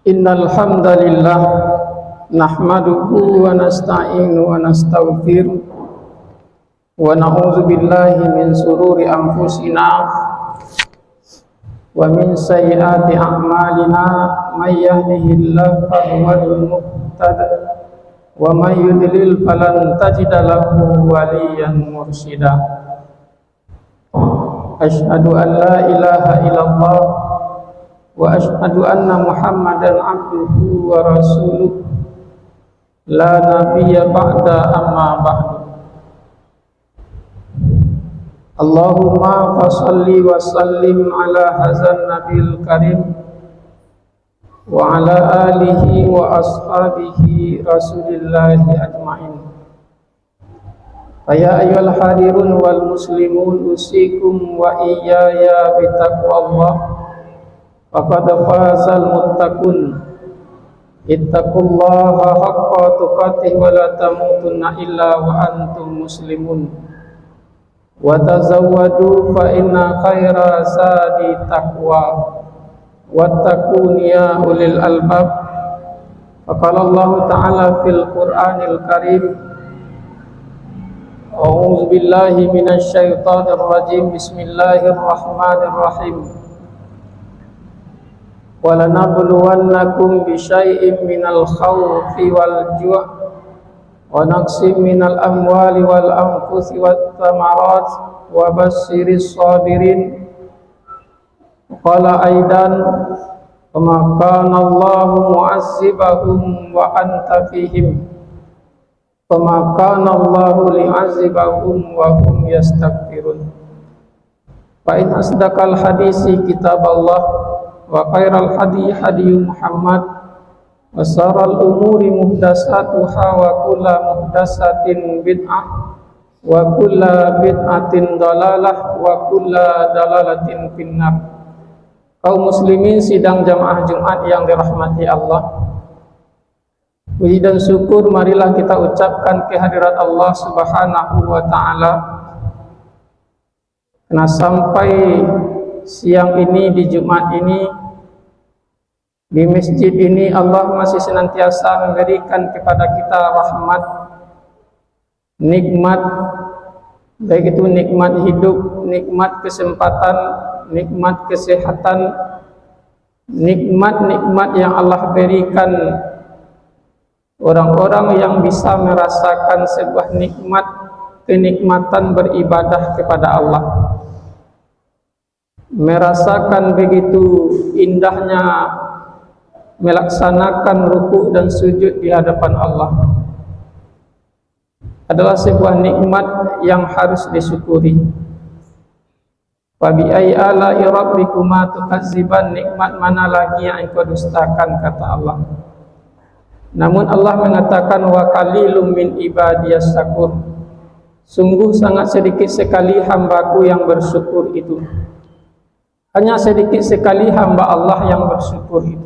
Innal hamdalillah nahmaduhu wa nasta'inu wa nastaghfiruh wa na'udzu billahi min sururi anfusina wa min sayyiati a'malina may yahdihillahu fahuwal muhtadi wa may yudlil falan tajida lahu waliyan mursyida. Asyhadu an la ilaha illallah wa asyhadu anna Muhammadan abduhu wa rasuluh la nabiyya ba'da amma ba'du. Allahumma fassalli wa sallim ala hazan nabil karim wa ala alihi wa ashabihi rasulillahi ajma'in. Ya ayyuhal hadirun wal muslimun usikum wa iyaya bitaqwallah. Faqad fazal muttaqun. Ittaqullaha haqqa tuqatih wa la tamutunna illa wa antum muslimun. Wa tazawwadu fa inna khaira zadi taqwa. Wattaqun ya ulil albab. Faqala Allah ta'ala fil Qur'anil Karim. A'udzu billahi minasy syaithanir rajim. Bismillahirrahmanirrahim. وَلَنَبْلُوَنَّكُمْ بِشَيْءٍ مِّنَ الْخَوْفِ وَالْجُوعِ وَنَقْصٍ مِّنَ الْأَمْوَالِ وَالْأَنفُسِ وَالثَّمَرَاتِ وَبَشِّرِ الصَّابِرِينَ. قال أيضا وما كان الله معذبهم وأنت فيهم وما كان الله ليعذبهم وهم يستغفرون. فإن أصدق الحديث كتاب الله wa khairal hadi hadi Muhammad wa saral umuri muhdatsatuha wa kullu muhdatsatin bid'ah wa kullu bid'atin dalalah wa kullu dalalatin finnar. Kaum muslimin sidang jamaah Jumat yang dirahmati Allah, puji dan syukur marilah kita ucapkan kehadirat Allah Subhanahu wa taala. Karena sampai siang ini di Jumat ini di masjid ini Allah masih senantiasa memberikan kepada kita rahmat, nikmat, baik itu nikmat hidup, nikmat kesempatan, nikmat kesehatan, nikmat-nikmat yang Allah berikan orang-orang yang bisa merasakan sebuah nikmat, kenikmatan beribadah kepada Allah, merasakan begitu indahnya melaksanakan ruku dan sujud di hadapan Allah, adalah sebuah nikmat yang harus disyukuri. Wa bi ayyi ala'i rabbikuma tukazziban, nikmat mana lagi yang engkau dustakan, kata Allah. Namun Allah mengatakan wa qalilum min ibadiyas syakur, sungguh sangat sedikit sekali hambaku yang bersyukur itu. Hanya sedikit sekali hamba Allah yang bersyukur itu.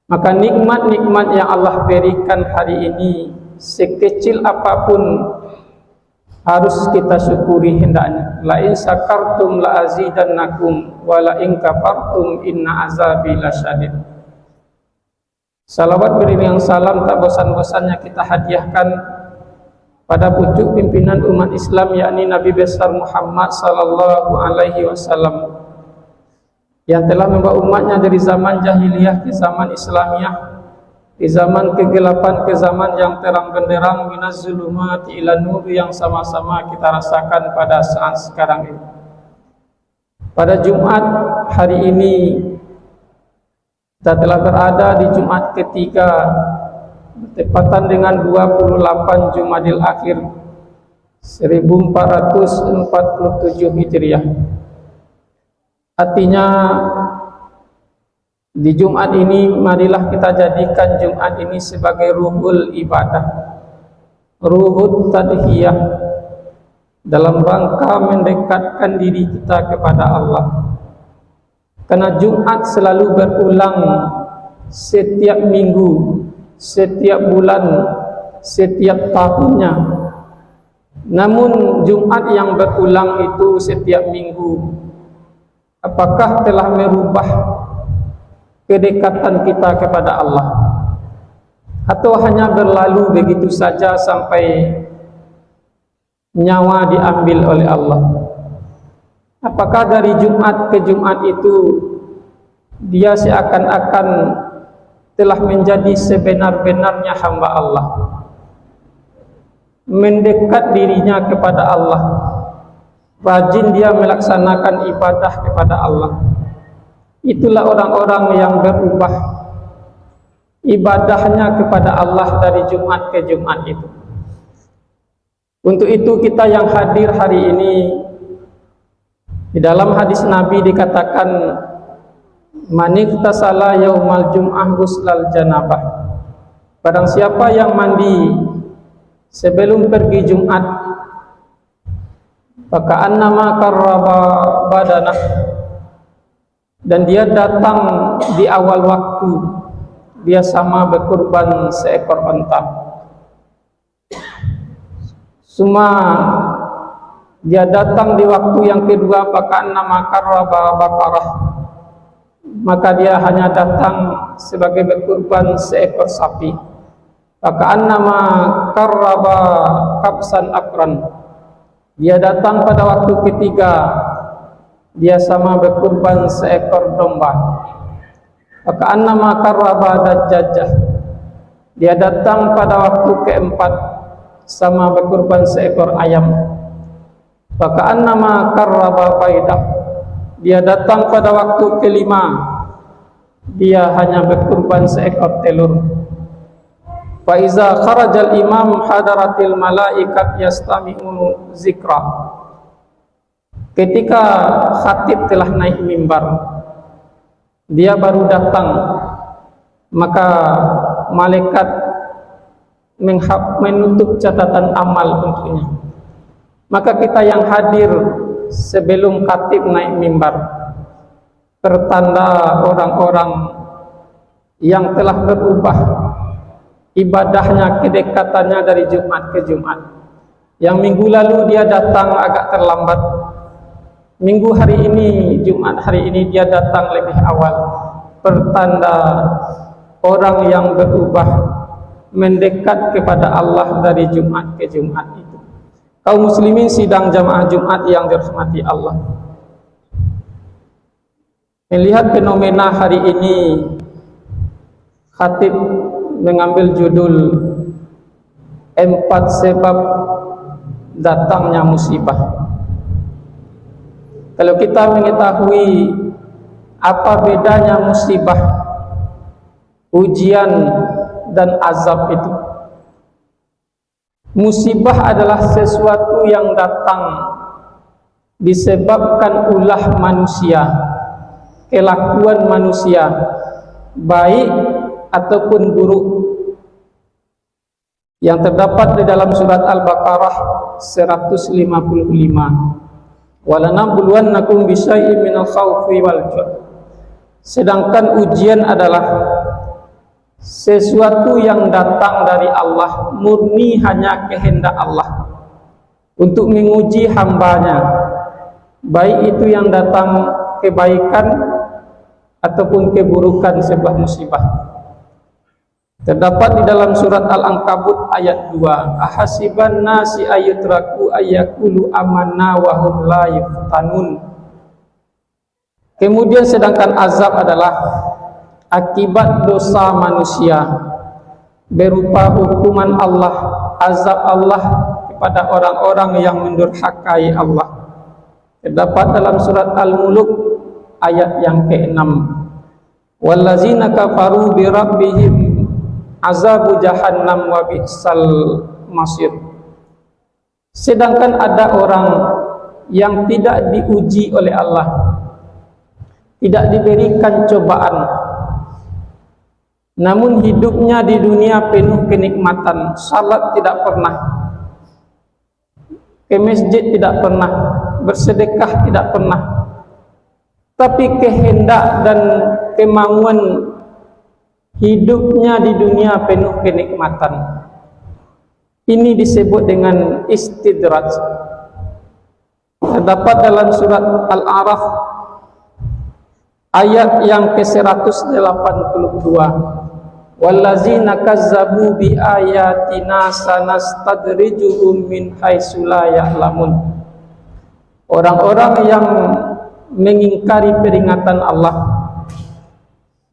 Maka nikmat-nikmat yang Allah berikan hari ini, sekecil apapun, harus kita syukuri hendaknya. La in syakartum la azidannakum wa la in kafartum inna azabi lasyadid. Salawat beriring salam tak bosan-bosannya kita hadiahkan pada pucuk pimpinan umat Islam, yakni Nabi besar Muhammad sallallahu alaihi wasallam, yang telah membawa umatnya dari zaman jahiliyah ke zaman Islamiyah, di zaman kegelapan ke zaman yang terang benderang, minaz zulumati ila nur, yang sama-sama kita rasakan pada saat sekarang ini. Pada Jumat hari ini kita telah berada di Jumat ketiga, bertepatan dengan 28 Jumadil Akhir 1447 Hijriah. Artinya di Jumat ini marilah kita jadikan Jumat ini sebagai ruhul ibadah, ruhul tadhiyah, dalam rangka mendekatkan diri kita kepada Allah. Karena Jumat selalu berulang setiap minggu, setiap bulan, setiap tahunnya. Namun Jumat yang berulang itu setiap minggu, apakah telah merubah kedekatan kita kepada Allah, atau hanya berlalu begitu saja sampai nyawa diambil oleh Allah? Apakah dari Jumat ke Jumat itu dia seakan-akan telah menjadi sebenar-benarnya hamba Allah, mendekat dirinya kepada Allah, rajin dia melaksanakan ibadah kepada Allah? Itulah orang-orang yang berubah ibadahnya kepada Allah dari Jumat ke Jumat itu. Untuk itu kita yang hadir hari ini, di dalam hadis Nabi dikatakan, man iktasala yaumal jum'ah ghuslal janabah, barang siapa yang mandi sebelum pergi Jumat, maka annama qarraba badanah, dan dia datang di awal waktu, dia sama berkurban seekor unta. Semua dia datang di waktu yang kedua, maka annama qarraba baqarah, maka dia hanya datang sebagai berkurban seekor sapi. Maka annama qarraba kabsan akran, dia datang pada waktu ketiga, dia sama berkurban seekor domba. Maka annama qarraba dajjajah, dia datang pada waktu keempat, sama berkurban seekor ayam. Maka annama qarraba baidah, dia datang pada waktu kelima, dia hanya berkurban seekor telur. Fa iza kharajal imam hadaratil malaikat yastami'un zikra, ketika khatib telah naik mimbar, dia baru datang, maka malaikat menutup catatan amal untuknya. Maka kita yang hadir sebelum khatib naik mimbar, pertanda orang-orang yang telah berubah ibadahnya, kedekatannya dari Jumat ke Jumat. Yang minggu lalu dia datang agak terlambat, minggu hari ini, Jumat hari ini dia datang lebih awal. Pertanda orang yang berubah mendekat kepada Allah dari Jumat ke Jumat itu. Kaum muslimin sidang jamaah Jumat yang dirahmati Allah, melihat fenomena hari ini, khatib mengambil judul 4 sebab datangnya musibah. Kalau kita mengetahui apa bedanya musibah, ujian dan azab itu, musibah adalah sesuatu yang datang disebabkan ulah manusia, kelakuan manusia, baik ataupun buruk, yang terdapat di dalam surat Al-Baqarah 155. Walanabluwannakum bisyai'in minal khawfi wal ju'. Sedangkan ujian adalah sesuatu yang datang dari Allah, murni hanya kehendak Allah untuk menguji hambanya, baik itu yang datang kebaikan ataupun keburukan, sebuah musibah. Terdapat di dalam surat Al-Ankabut ayat 2, ahasiban nasi ayutraku ayyakulu amanna wa hum la yuftanun. Kemudian sedangkan azab adalah akibat dosa manusia, berupa hukuman Allah, azab Allah kepada orang-orang yang mendurhakai Allah. Terdapat dalam surat Al-Muluk ayat yang ke-6, wallazina kafaru bi rabbihim azabu jahannam wa bi'sal masir. Sedangkan ada orang yang tidak diuji oleh Allah, tidak diberikan cobaan, namun hidupnya di dunia penuh kenikmatan, salat tidak pernah, ke masjid tidak pernah, bersedekah tidak pernah, tapi kehendak dan kemauan hidupnya di dunia penuh kenikmatan. Ini disebut dengan istidraj. Terdapat dalam surat Al-A'raf Ayat yang ke-182, wallazina kazzabu bi ayatina sanastadrijuhum min haitsu la ya'lamun. Orang-orang yang mengingkari peringatan Allah,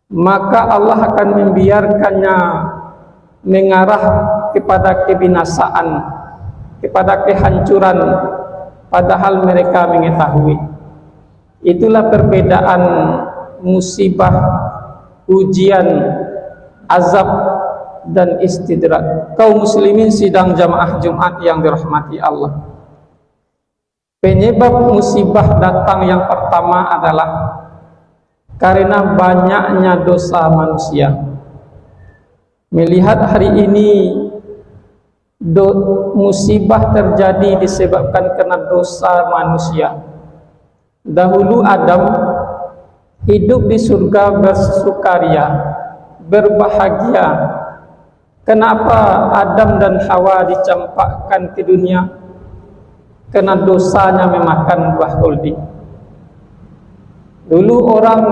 maka Allah akan membiarkannya mengarah kepada kebinasaan, kepada kehancuran, padahal mereka mengetahui. Itulah perbedaan musibah, ujian, azab, dan istidrak. Kaum muslimin sidang jamaah Jumat yang dirahmati Allah, penyebab musibah datang yang pertama adalah karena banyaknya dosa manusia. Melihat hari ini musibah terjadi disebabkan karena dosa manusia. Dahulu Adam hidup di surga bersukaria, berbahagia. Kenapa Adam dan Hawa dicampakkan ke dunia? Karena dosanya memakan buah khuldi. Dulu orang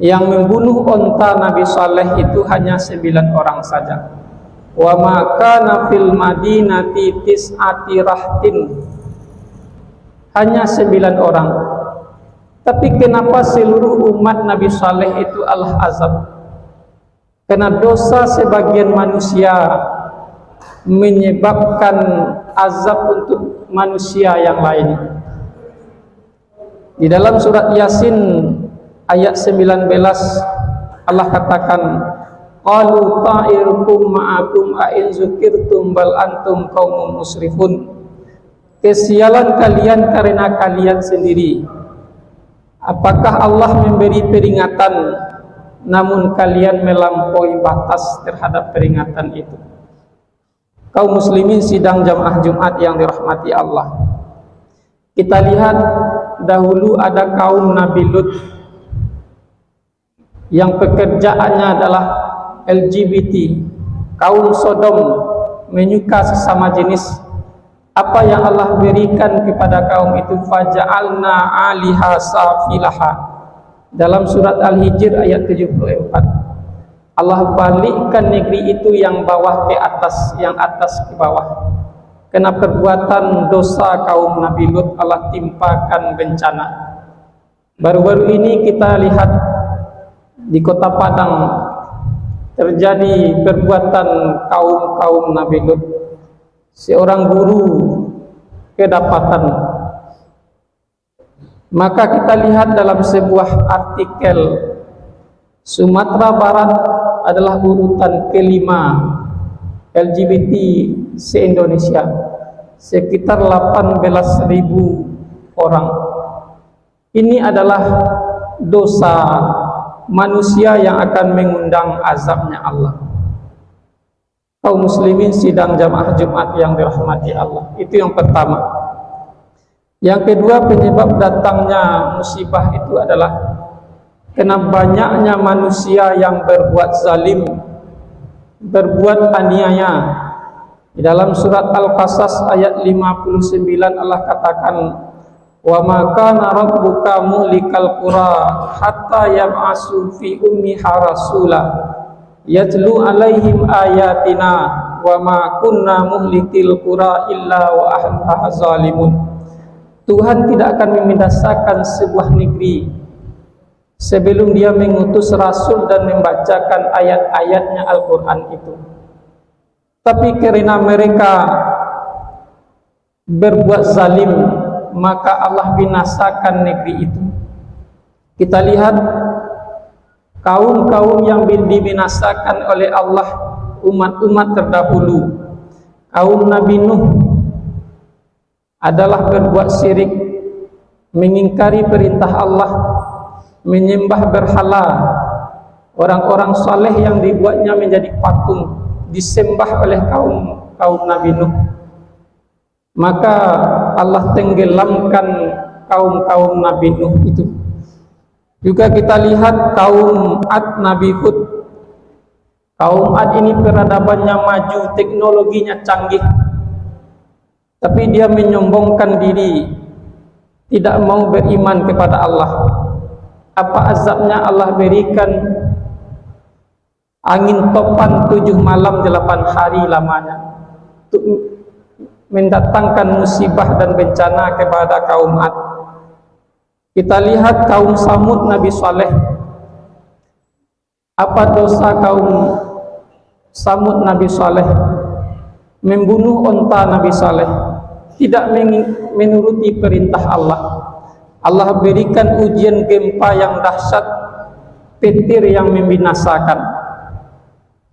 yang membunuh onta Nabi Saleh itu hanya 9 orang saja. Wa ma kana fil madinati tis'ati rahtin, hanya 9 orang. Tapi kenapa seluruh umat Nabi Saleh itu Allah azab? Karena dosa sebagian manusia menyebabkan azab untuk manusia yang lain. Di dalam surat Yasin ayat 19 Allah katakan, qalu ta'irukum ma'akum a'in zukirtum bal antum qaumun musrifun. Kesialan kalian karena kalian sendiri. Apakah Allah memberi peringatan namun kalian melampaui batas terhadap peringatan itu? Kaum muslimin sidang jamaah Jumat yang dirahmati Allah, kita lihat dahulu ada kaum Nabi Lut yang pekerjaannya adalah LGBT, kaum Sodom, menyuka sesama jenis. Apa yang Allah berikan kepada kaum itu? Faja'alna 'aliha safilaha. Dalam surat Al-Hijr ayat 74, Allah balikkan negeri itu yang bawah ke atas, yang atas ke bawah. Karena perbuatan dosa kaum Nabi Lut, Allah timpakan bencana. Baru-baru ini kita lihat di kota Padang terjadi perbuatan kaum Nabi Lut. Seorang guru kedapatan. Maka kita lihat dalam sebuah artikel, Sumatera Barat adalah urutan kelima LGBT se-Indonesia, sekitar 18.000 orang. Ini adalah dosa manusia yang akan mengundang azabnya Allah. Kaum muslimin sidang jamaah Jumat yang dirahmati Allah, itu yang pertama. Yang kedua, penyebab datangnya musibah itu adalah karena banyaknya manusia yang berbuat zalim, berbuat aniaya. Di dalam surat Al-Qasas ayat 59 Allah katakan, wa ma kana rabbuka muhlikal qura hatta yab'asu fi ummiha rasula yatlu alaihim ayatina wa ma kunna muhlikil qura illa wa ahluha zalimun. Tuhan tidak akan membinasakan sebuah negeri sebelum dia mengutus rasul dan membacakan ayat-ayatnya Al-Quran itu. Tapi karena mereka berbuat zalim, maka Allah binasakan negeri itu. Kita lihat kaum-kaum yang dibinasakan oleh Allah, umat-umat terdahulu. Kaum Nabi Nuh adalah berbuat syirik, mengingkari perintah Allah, menyembah berhala. Orang-orang saleh yang dibuatnya menjadi patung disembah oleh kaum Nabi Nuh. Maka Allah tenggelamkan kaum Nabi Nuh itu. Juga kita lihat kaum Ad, Nabi Hud. Kaum Ad ini peradabannya maju, teknologinya canggih, tapi dia menyombongkan diri, tidak mau beriman kepada Allah. apa azabnya Allah berikan angin topan 7 malam 8 hari lamanya untuk mendatangkan musibah dan bencana kepada kaum Ad. Kita lihat kaum Samud Nabi Saleh. Apa dosa kaum Samud Nabi Saleh? Membunuh onta Nabi Saleh, tidak menuruti perintah Allah. Allah berikan ujian gempa yang dahsyat, petir yang membinasakan.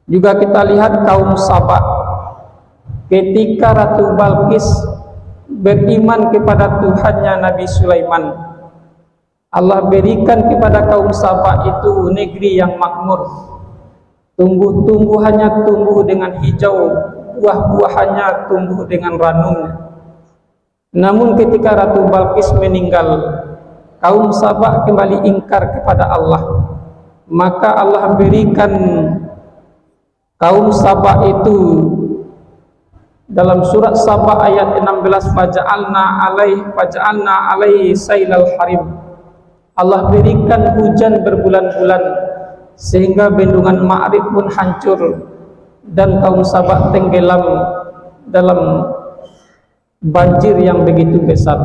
Juga kita lihat kaum Sabah, ketika Ratu Balqis beriman kepada Tuhannya Nabi Sulaiman, Allah berikan kepada kaum Sabah itu negeri yang makmur, tumbuh-tumbuhannya tumbuh dengan hijau, buah-buahannya tumbuh dengan ranum. Namun ketika Ratu Balqis meninggal, kaum Sabah kembali ingkar kepada Allah. Maka Allah berikan kaum Sabah itu dalam surat Sabah ayat 16, faja'alna alaihi sailal harim. Allah berikan hujan berbulan-bulan sehingga bendungan Ma'rib pun hancur dan kaum Sabah tenggelam dalam banjir yang begitu besar.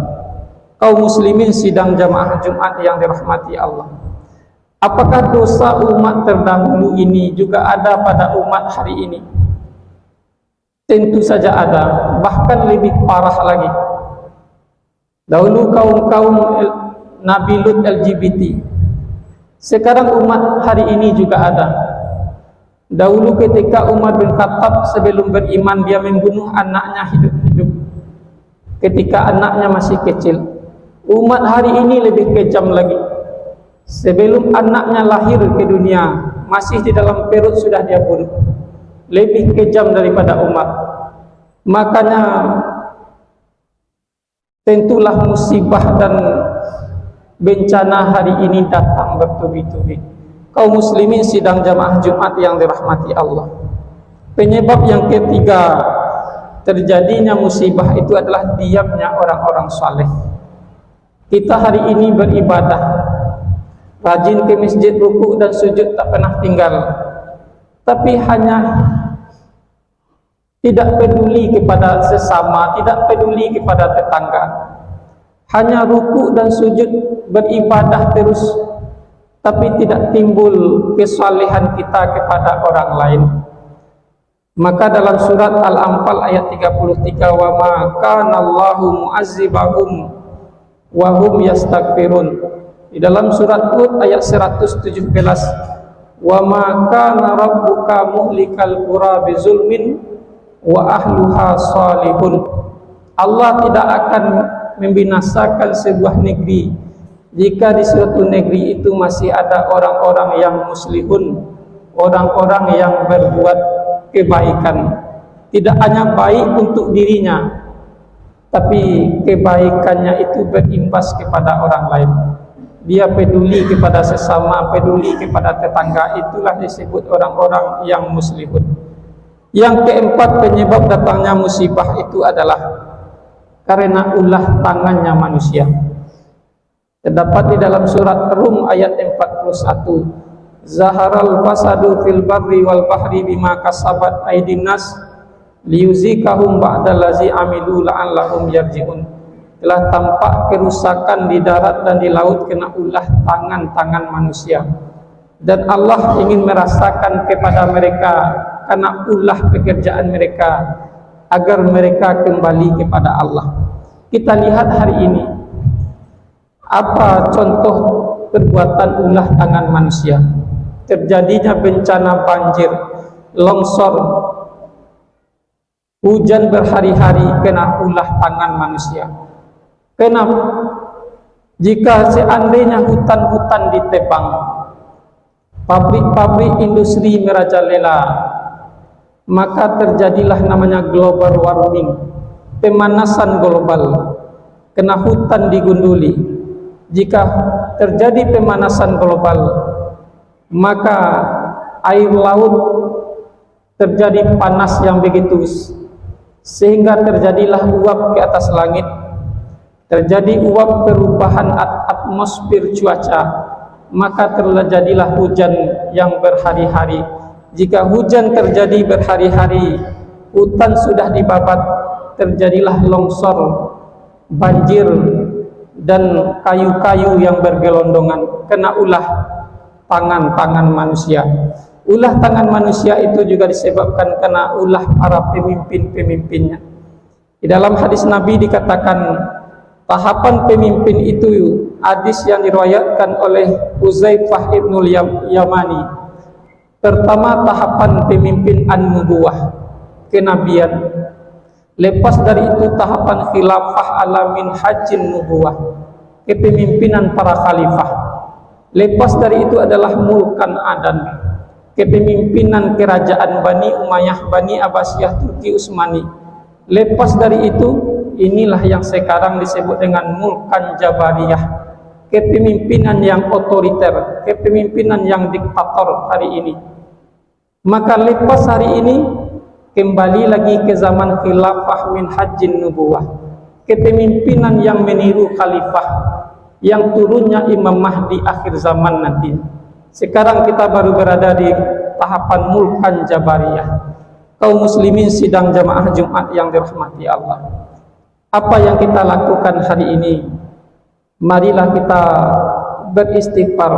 Kaum muslimin sidang jamaah Jumat yang dirahmati Allah, apakah dosa umat terdahulu ini juga ada pada umat hari ini? Tentu saja ada, bahkan lebih parah lagi. Dahulu kaum Nabi Lut LGBT, sekarang umat hari ini juga ada. Dahulu ketika Umar bin Khattab sebelum beriman, dia membunuh anaknya hidup-hidup ketika anaknya masih kecil. Umat hari ini lebih kejam lagi. Sebelum anaknya lahir ke dunia, masih di dalam perut sudah dia bunuh. Lebih kejam daripada Umar. Makanya tentulah musibah dan bencana hari ini datang bertubi-tubi. Kaum muslimin sidang jamaah Jumat yang dirahmati Allah, penyebab yang ketiga terjadinya musibah itu adalah diamnya orang-orang saleh. Kita hari ini beribadah, rajin ke masjid, rukuk dan sujud tak pernah tinggal, tapi hanya tidak peduli kepada sesama, tidak peduli kepada tetangga. Hanya rukuk dan sujud, beribadah terus, tapi tidak timbul kesalehan kita kepada orang lain. Maka dalam surat Al-Anfal ayat 33, wa ma kana Allahu mu'azzibahum wa hum yastaghfirun. Di dalam surat Hud ayat 117, wa ma kana rabbuka muhlikal qura bizulmin wa ahluha salihun. Allah tidak akan membinasakan sebuah negeri jika di suatu negeri itu masih ada orang-orang yang muslihun, orang-orang yang berbuat kebaikan. Tidak hanya baik untuk dirinya, tapi kebaikannya itu berimbas kepada orang lain. Dia peduli kepada sesama, peduli kepada tetangga. Itulah disebut orang-orang yang muslihun. Yang keempat penyebab datangnya musibah itu adalah karena ulah tangannya manusia. Terdapat di dalam surat Rum ayat 41, zaharal fasadu fil barri wal bahri bima kasabat aydin nas liyuzikahum ba'dallazi amilu la'allahum yarji'un. Telah tampak kerusakan di darat dan di laut kena ulah tangan-tangan manusia, dan Allah ingin merasakan kepada mereka karena ulah pekerjaan mereka agar mereka kembali kepada Allah. Kita lihat hari ini apa contoh perbuatan ulah tangan manusia. Terjadinya bencana banjir, longsor, hujan berhari-hari kena ulah tangan manusia. Kenapa? Jika seandainya hutan-hutan ditebang, pabrik-pabrik industri merajalela, maka terjadilah namanya global warming, pemanasan global. Kena hutan digunduli. Jika terjadi pemanasan global, maka air laut terjadi panas yang begitu, sehingga terjadilah uap ke atas langit. Terjadi uap perubahan atmosfer cuaca, maka terjadilah hujan yang berhari-hari. Jika hujan terjadi berhari-hari, hutan sudah dibabat, terjadilah longsor, banjir, dan kayu-kayu yang bergelondongan, kena ulah tangan-tangan manusia. Ulah tangan manusia itu juga disebabkan kena ulah para pemimpin-pemimpinnya. Di dalam hadis Nabi dikatakan, tahapan pemimpin itu, hadis yang diriwayatkan oleh Uzaifah ibnul Yamani. Pertama, tahapan pemimpin an-nubuwah, kenabian. Lepas dari itu tahapan khilafah ala minhajin nubuwah, kepemimpinan para khalifah. Lepas dari itu adalah mulkan adan, kepemimpinan kerajaan Bani Umayyah, Bani Abbasiyah, Turki Utsmani. Lepas dari itu, inilah yang sekarang disebut dengan mulkan Jabariyah, kepemimpinan yang otoriter, kepemimpinan yang diktator hari ini. Maka lepas hari ini kembali lagi ke zaman khilafah minhajin nubuwah, kepemimpinan yang meniru khalifah, yang turunnya Imam Mahdi akhir zaman nanti. Sekarang kita baru berada di tahapan mulkan Jabariyah. Kaum muslimin sidang jamaah Jumat yang dirahmati Allah, apa yang kita lakukan hari ini? Marilah kita beristighfar,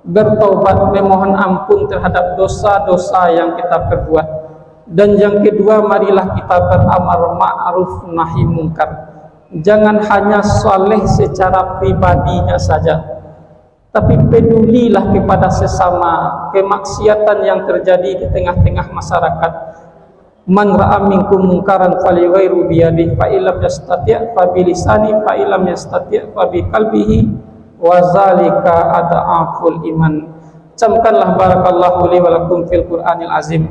bertaubat, memohon ampun terhadap dosa-dosa yang kita perbuat. Dan yang kedua, marilah kita beramar ma'ruf nahi mungkar. Jangan hanya saleh secara pribadinya saja, tapi pedulilah kepada sesama, kemaksiatan yang terjadi di tengah-tengah masyarakat. Man ra'a minkum mungkaran falyughayyirhu biyadihi fa illam yastati' fa bilisani fa illam yastati' fa biqalbihi wa zalika ad'aful iman. Camkanlah barakallahu li wa lakum fil Qur'anil azim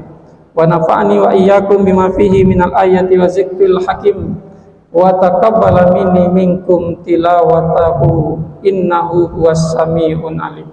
wa nafa'ani wa iyyakum bima fihi minal ayati wa zikril hakim wa taqabbala minni minkum tilawatahu innahu huwas sami'un alim.